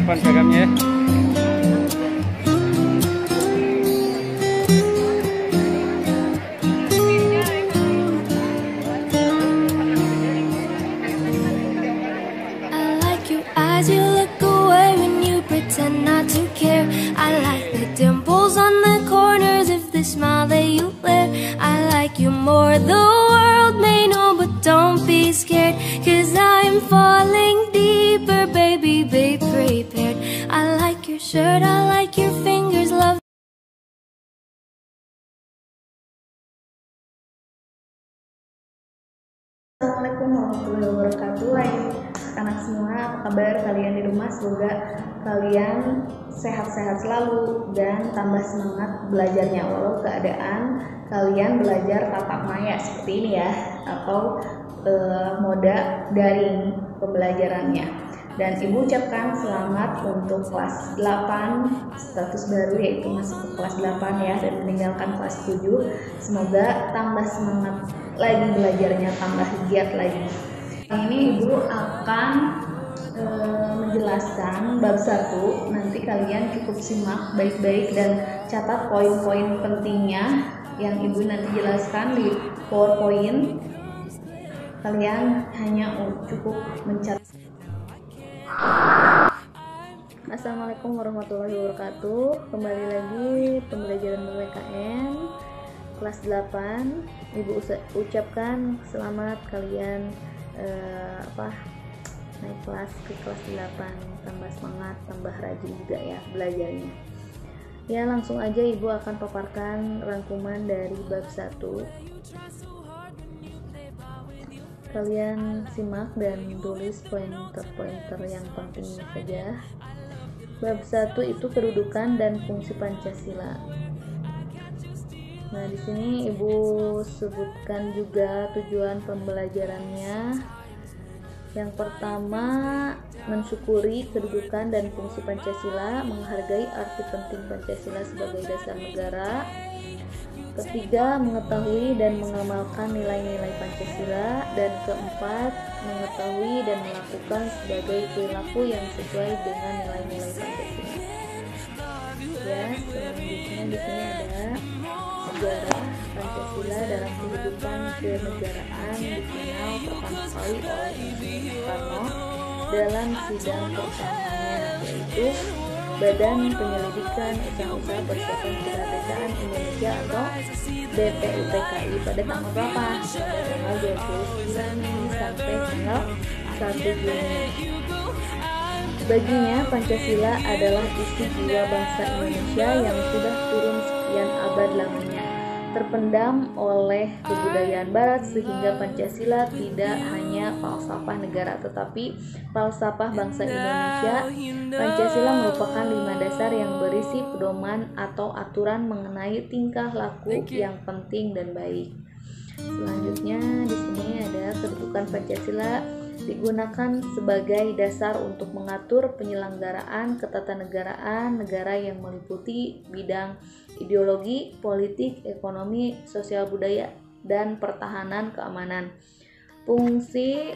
Depan seragamnya ya. As you look away when you pretend not to care, I like the dimples on the corners of the smile that you wear. I like you more, the world may know, but don't be scared, 'cause I'm falling deeper, baby, be prepared. I like your shirt, I like your fingers, love. Assalamualaikum warahmatullahi wabarakatuh. Hai anak semua, apa kabar kalian di rumah? Semoga kalian sehat-sehat selalu dan tambah semangat belajarnya, walau keadaan kalian belajar tatap maya seperti ini ya, atau moda daring pembelajarannya. Dan Ibu ucapkan selamat untuk kelas 8 status baru, yaitu masuk ke kelas 8 ya, dan meninggalkan kelas 7. Semoga tambah semangat lagi belajarnya, tambah giat lagi. Ini Ibu akan menjelaskan bab 1. Nanti kalian cukup simak baik-baik dan catat poin-poin pentingnya yang Ibu nanti jelaskan di PowerPoint. Kalian hanya cukup mencatat. Assalamualaikum warahmatullahi wabarakatuh. Kembali lagi pembelajaran BWKN kelas 8. Ibu ucapkan selamat kalian naik kelas ke kelas 8, tambah semangat, tambah rajin juga ya belajarnya. Ya, langsung aja Ibu akan paparkan rangkuman dari bab 1. Kalian simak dan tulis pointer-pointer yang penting saja. Bab 1 itu kedudukan dan fungsi Pancasila. Nah, di sini Ibu sebutkan juga tujuan pembelajarannya. Yang pertama, mensyukuri kedudukan dan fungsi Pancasila, menghargai arti penting Pancasila sebagai dasar negara. Ketiga, mengetahui dan mengamalkan nilai-nilai Pancasila. Dan keempat, mengetahui dan melakukan sebagai perilaku yang sesuai dengan nilai-nilai Pancasila. Ya, selanjutnya di sini ada sejarah Pancasila dalam kehidupan kenegaraan, dikenal pertama kali oleh Insinyur Soekarno dalam sidang pertamanya, yaitu Badan Penyelidikan Usaha-Usaha Persiapan Kemerdekaan Indonesia atau BPUPKI pada tanggal berapa? Pada tanggal 29 Mei sampai tanggal 1 Juni. Baginya, Pancasila adalah isi jiwa bangsa Indonesia yang sudah turun sekian abad lamanya, terpendam oleh kebudayaan Barat, sehingga Pancasila tidak hanya falsafah negara tetapi falsafah bangsa Indonesia. Pancasila merupakan 5 dasar yang berisi pedoman atau aturan mengenai tingkah laku yang penting dan baik. Selanjutnya di sini ada kedudukan Pancasila digunakan sebagai dasar untuk mengatur penyelenggaraan ketatanegaraan negara yang meliputi bidang ideologi, politik, ekonomi, sosial budaya, dan pertahanan keamanan. Fungsi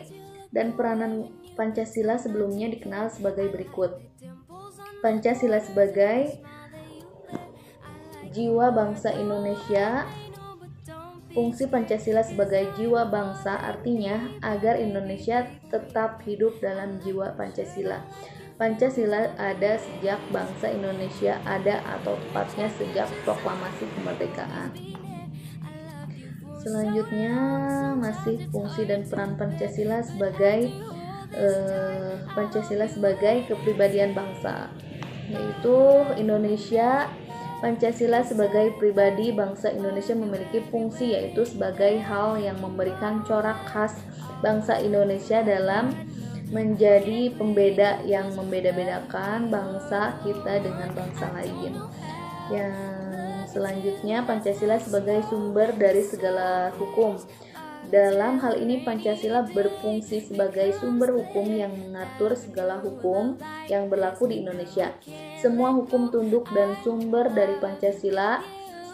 dan peranan Pancasila sebelumnya dikenal sebagai berikut. Pancasila sebagai jiwa bangsa Indonesia. Fungsi Pancasila sebagai jiwa bangsa artinya agar Indonesia tetap hidup dalam jiwa Pancasila. Pancasila ada sejak bangsa Indonesia ada, atau tepatnya sejak proklamasi kemerdekaan. Selanjutnya masih fungsi dan peran Pancasila sebagai kepribadian bangsa, yaitu Pancasila sebagai pribadi bangsa Indonesia memiliki fungsi, yaitu sebagai hal yang memberikan corak khas bangsa Indonesia dalam menjadi pembeda yang membeda-bedakan bangsa kita dengan bangsa lain. Yang selanjutnya, Pancasila sebagai sumber dari segala hukum. Dalam hal ini Pancasila berfungsi sebagai sumber hukum yang mengatur segala hukum yang berlaku di Indonesia. Semua hukum tunduk dan sumber dari Pancasila.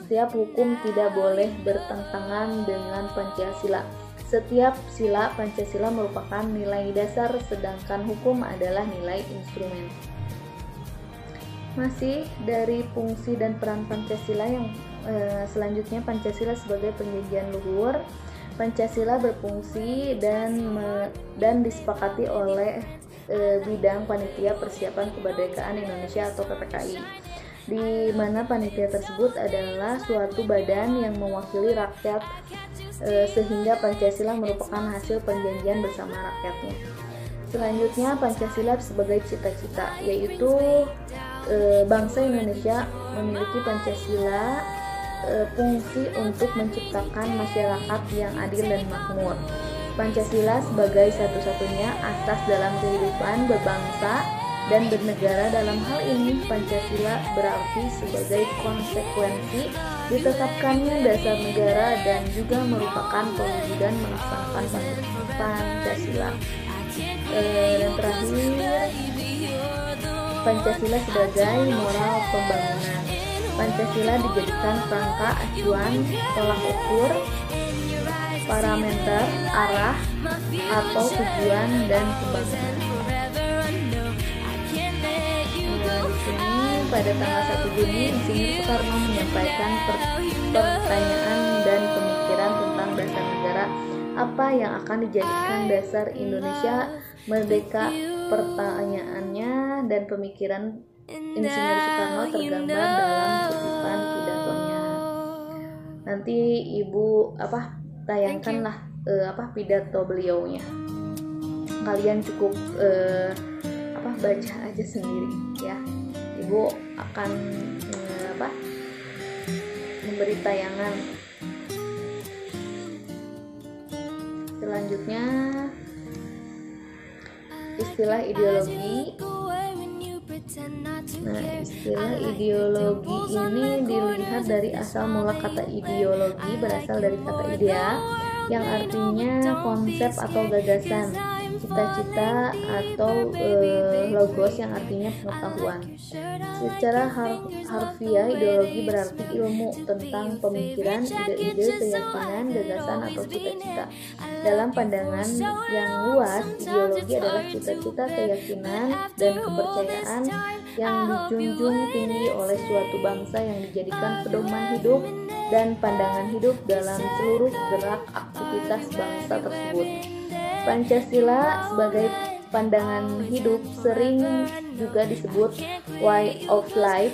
Setiap hukum tidak boleh bertentangan dengan Pancasila. Setiap sila Pancasila merupakan nilai dasar, sedangkan hukum adalah nilai instrumen. Masih dari fungsi dan peran Pancasila yang selanjutnya, Pancasila sebagai penyajian luhur. Pancasila berfungsi dan disepakati oleh bidang panitia persiapan kemerdekaan Indonesia atau PPKI, di mana panitia tersebut adalah suatu badan yang mewakili rakyat, sehingga Pancasila merupakan hasil perjanjian bersama rakyatnya. Selanjutnya, Pancasila sebagai cita-cita, yaitu bangsa Indonesia memiliki Pancasila fungsi untuk menciptakan masyarakat yang adil dan makmur. Pancasila sebagai satu-satunya asas dalam kehidupan berbangsa dan bernegara. Dalam hal ini, Pancasila berarti sebagai konsekuensi ditetapkannya dasar negara dan juga merupakan pewujudan melaksanakan Pancasila. Dan terakhir, Pancasila sebagai moral pembangunan. Pancasila dijadikan kerangka acuan, tolak ukur, parameter, arah, atau tujuan dan pembangunan. Di sini pada tanggal 1 Juni Insinyur Soekarno menyampaikan pertanyaan dan pemikiran tentang dasar negara. Apa yang akan dijadikan dasar Indonesia merdeka? Pertanyaannya dan pemikiran Insinyur Soekarno tergambar dalam kutipan pidatonya. Nanti Ibu tayangkanlah pidato beliaunya. Kalian cukup baca aja sendiri ya. Ibu akan memberi tayangan. Selanjutnya, istilah ideologi. Nah, istilah ideologi ini dilihat dari asal mula kata ideologi, berasal dari kata idea yang artinya konsep atau gagasan, cita-cita atau logos yang artinya pengetahuan. Secara harfiah, ideologi berarti ilmu tentang pemikiran, ide-ide, keyakinan, gagasan atau cita-cita. Dalam pandangan yang luas, ideologi adalah cita-cita, keyakinan, dan kepercayaan yang dijunjung tinggi oleh suatu bangsa yang dijadikan pedoman hidup dan pandangan hidup dalam seluruh gerak aktivitas bangsa tersebut. Pancasila sebagai pandangan hidup sering juga disebut way of life,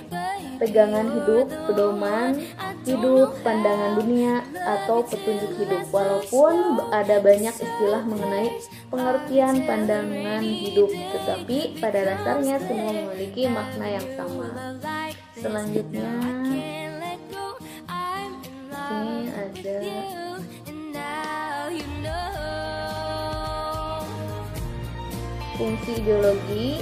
pegangan hidup, pedoman hidup, pandangan dunia, atau petunjuk hidup. Walaupun ada banyak istilah mengenai pengertian pandangan hidup, tetapi pada dasarnya semua memiliki makna yang sama. Selanjutnya, ini ada fungsi ideologi.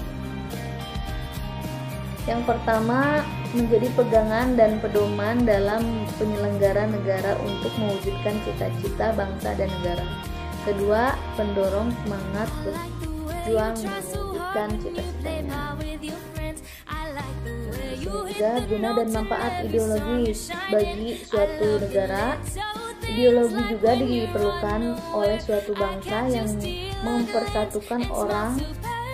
Yang pertama, menjadi pegangan dan pedoman dalam penyelenggara negara untuk mewujudkan cita-cita bangsa dan negara. Kedua, pendorong semangat berjuang mewujudkan cita-citanya. Ketiga, guna dan manfaat ideologis bagi suatu negara. Ideologi juga diperlukan oleh suatu bangsa yang mempersatukan orang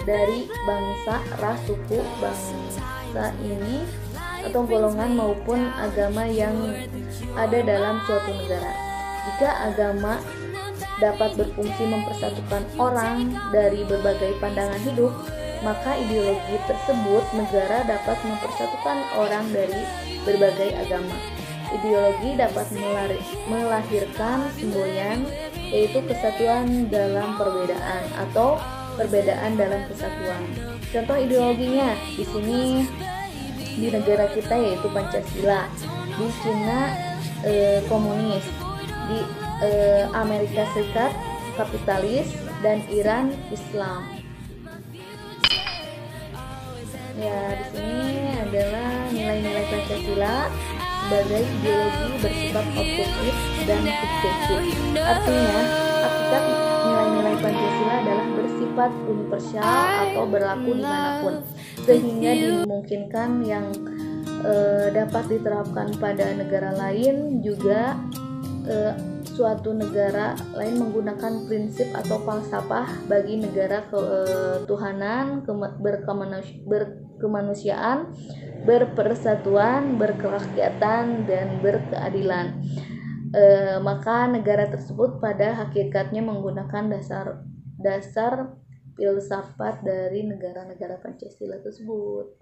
dari bangsa, ras, suku, bangsa ini atau golongan maupun agama yang ada dalam suatu negara. Jika agama dapat berfungsi mempersatukan orang dari berbagai pandangan hidup, maka ideologi tersebut negara dapat mempersatukan orang dari berbagai agama. Ideologi dapat melahirkan semboyan, yaitu kesatuan dalam perbedaan atau perbedaan dalam kesatuan. Contoh ideologinya di sini di negara kita yaitu Pancasila, di Cina komunis, di Amerika Serikat kapitalis, dan Iran Islam. Ya, di sini adalah nilai-nilai Pancasila sebagai ideologi bersifat objektif dan subjektif. Artinya, hakikat nilai-nilai Pancasila adalah bersifat universal atau berlaku dimanapun, sehingga dimungkinkan yang dapat diterapkan pada negara lain juga. Suatu negara lain menggunakan prinsip atau falsafah bagi negara ketuhanan, berkemanusiaan, berpersatuan, berkerakyatan, dan berkeadilan. Maka negara tersebut pada hakikatnya menggunakan dasar filsafat dari negara-negara Pancasila tersebut.